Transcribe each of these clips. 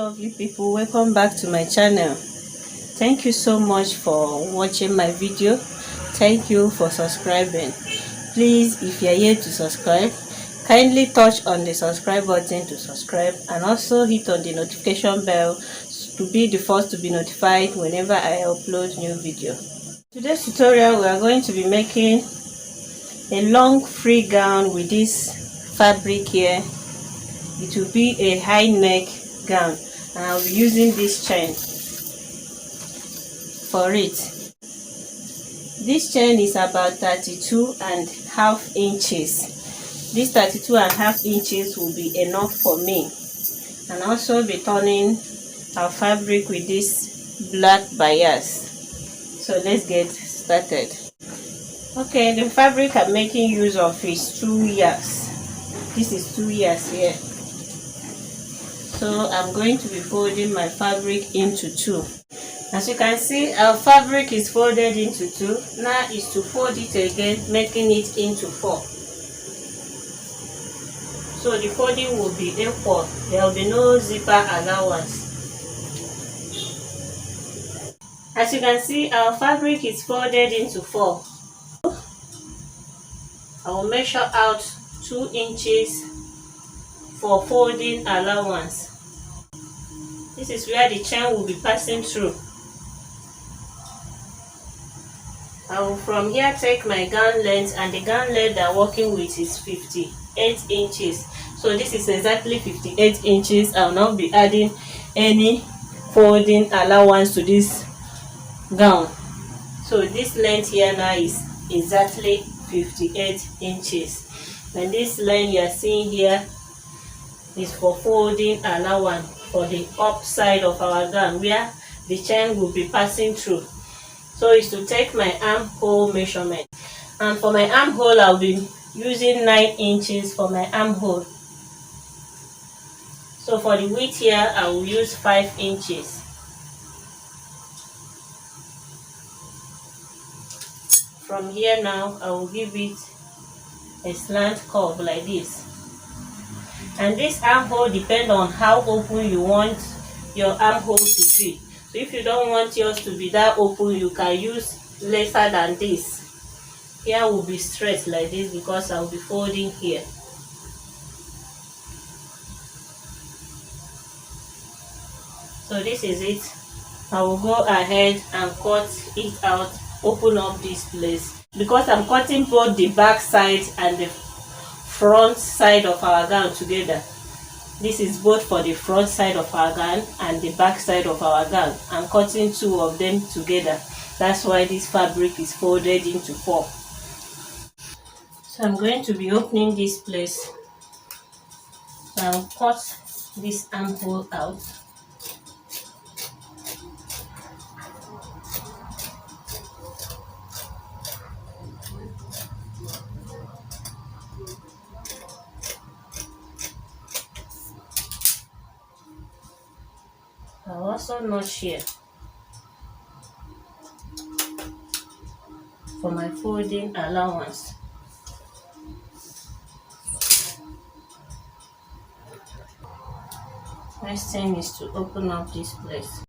lovely people, welcome back to my channel. Thank you so much for watching my video. Thank you for subscribing. Please, if you are here to subscribe, kindly touch on the subscribe button to subscribe and also hit on the notification bell to be the first to be notified whenever I upload new video. Today's tutorial, we are going to be making a long free gown with this fabric here. It will be a high neck gown and I'll be using this chain for it. This chain is about 32.5 inches. This 32.5 inches will be enough for me. And also be turning our fabric with this black bias. So let's get started. Okay, the fabric I'm making use of is 2 yards. This is 2 yards here. So I'm going to be folding my fabric into 2. As you can see, our fabric is folded into 2. Now is to fold it again, making it into 4. So the folding will be equal. There will be no zipper allowance. As you can see, our fabric is folded into 4. I will measure out 2 inches for folding allowance. This is where the chain will be passing through. I will from here take my gown length, and the gown length I'm working with is 58 inches. So this is exactly 58 inches. I will not be adding any folding allowance to this gown. So this length here now is exactly 58 inches. And this line you are seeing here is for folding allowance for the up side of our gown where the chain will be passing through. So it's to take my armhole measurement, and for my armhole I'll be using 9 inches for my armhole. So for the width here I will use 5 inches. From here now I will give it a slant curve like this. And this armhole depends on how open you want your armhole to be. So if you don't want yours to be that open, you can use lesser than this. Here will be straight like this because I will be folding here. So this is it. I will go ahead and cut it out, open up this place. Because I'm cutting both the back side and the front side of our gown together. This is both for the front side of our gown and the back side of our gown. I'm cutting 2 of them together. That's why this fabric is folded into 4. So I'm going to be opening this place. So I'll cut this armhole out. I'll also notch here for my folding allowance. Next thing is to open up this place.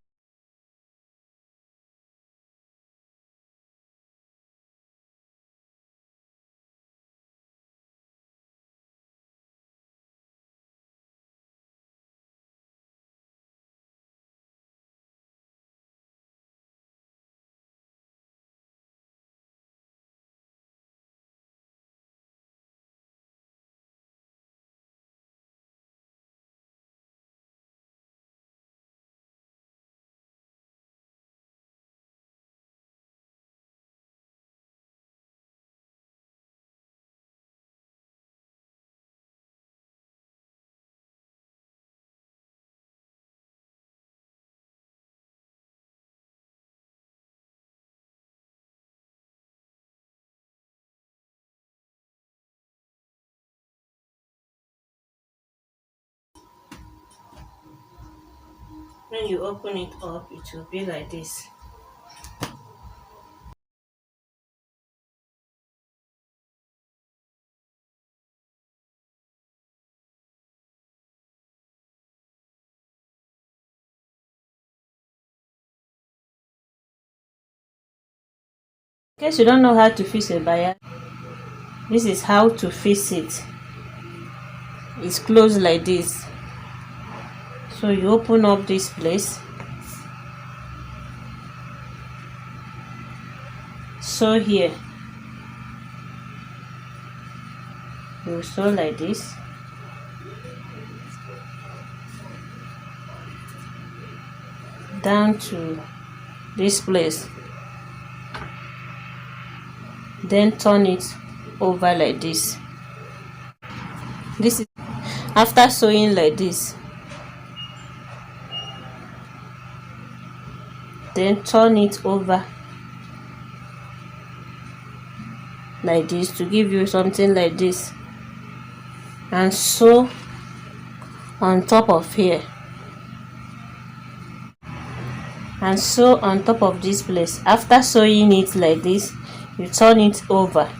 When you open it up, it will be like this. In case you don't know how to fix a bias, this is how to fix it. It's closed like this. So you open up this place, sew here, you sew like this, down to this place, then turn it over like this. This is after sewing like this, then turn it over like this to give you something like this, and sew on top of here, and sew on top of this place. After sewing it like this, you turn it over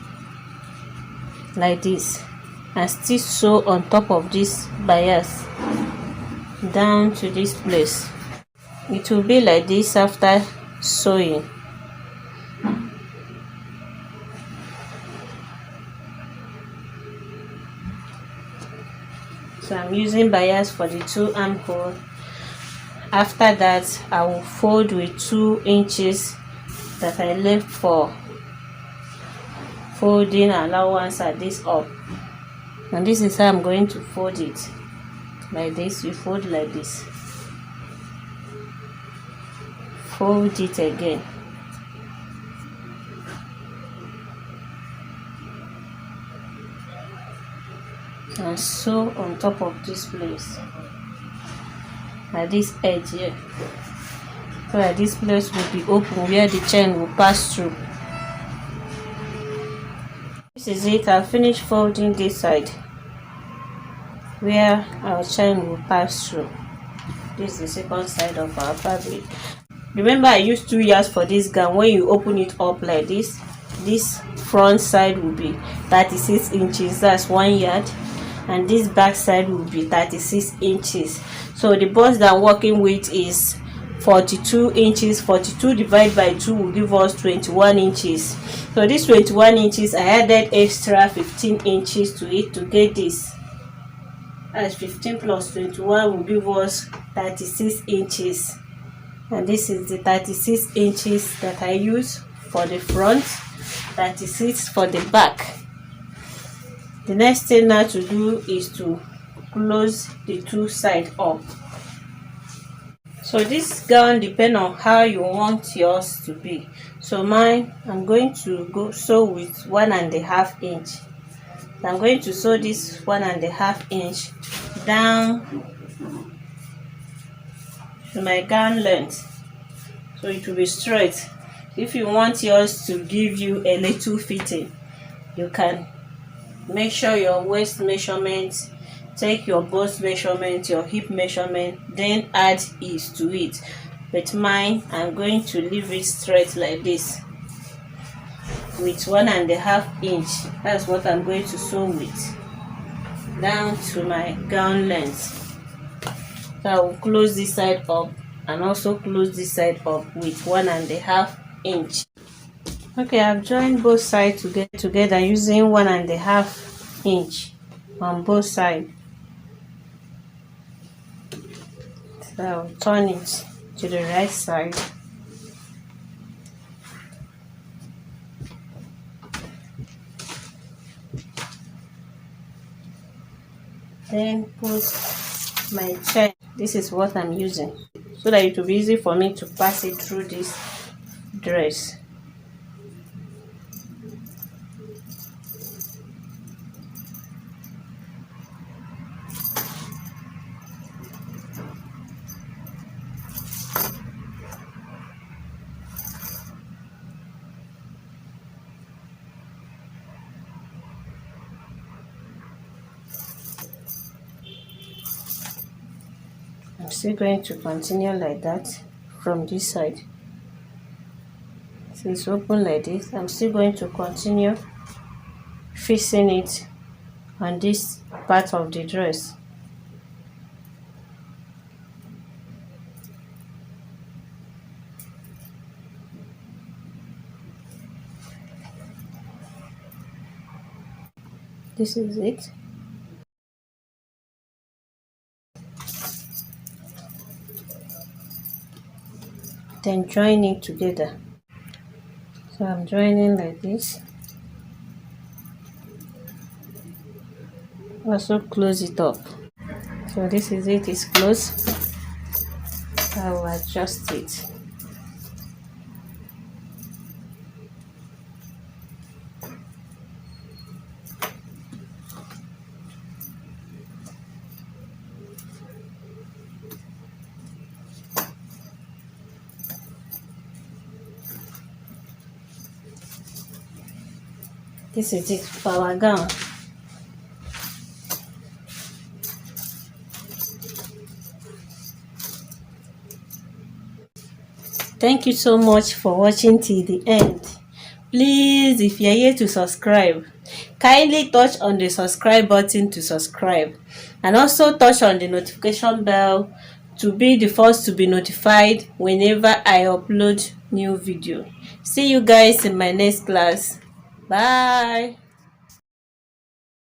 like this and still sew on top of this bias down to this place. It will be like this after sewing. So I'm using bias for the 2 armhole. After that, I will fold with 2 inches that I left for folding allowance at this up, and this is how I'm going to fold it. Like this, you fold like this, fold it again, and sew on top of this place at this edge here, so that this place will be open where the chain will pass through. This is it. I'll finish folding this side where our chain will pass through. This is the second side of our fabric. Remember, I used 2 yards for this gown. When you open it up like this, this front side will be 36 inches, that's 1 yard, and this back side will be 36 inches. So the bust that I'm working with is 42 inches. 42 divided by 2 will give us 21 inches. So this 21 inches, I added extra 15 inches to it to get this. As 15 plus 21 will give us 36 inches. And this is the 36 inches that I use for the front, 36 for the back. The next thing now to do is to close the 2 sides up. So this gown depends on how you want yours to be. So mine, I'm going to go sew with 1.5 inch. So I'm going to sew this 1.5 inch down to my gown length, so it will be straight. If you want yours to give you a little fitting, you can make sure your waist measurement, take your bust measurement, your hip measurement, then add ease to it. With mine, I'm going to leave it straight like this with 1.5 inch. That's what I'm going to sew with down to my gown length. So I will close this side up and also close this side up with 1.5 inch. Okay, I've joined both sides together using 1.5 inch on both sides. So I'll turn it to the right side. Then put my chain. This is what I'm using, so that it will be easy for me to pass it through this dress. I'm still going to continue like that from this side. So it's open like this. I'm still going to continue fixing it on this part of the dress. this is it. Then join it together. So I'm joining like this. Also close it up. So this is it, it's closed. I will adjust it. This is it for our gown. Thank you so much for watching till the end. Please, if you're here to subscribe, kindly touch on the subscribe button to subscribe, and also touch on the notification bell to be the first to be notified whenever I upload new video. See you guys in my next class. Bye.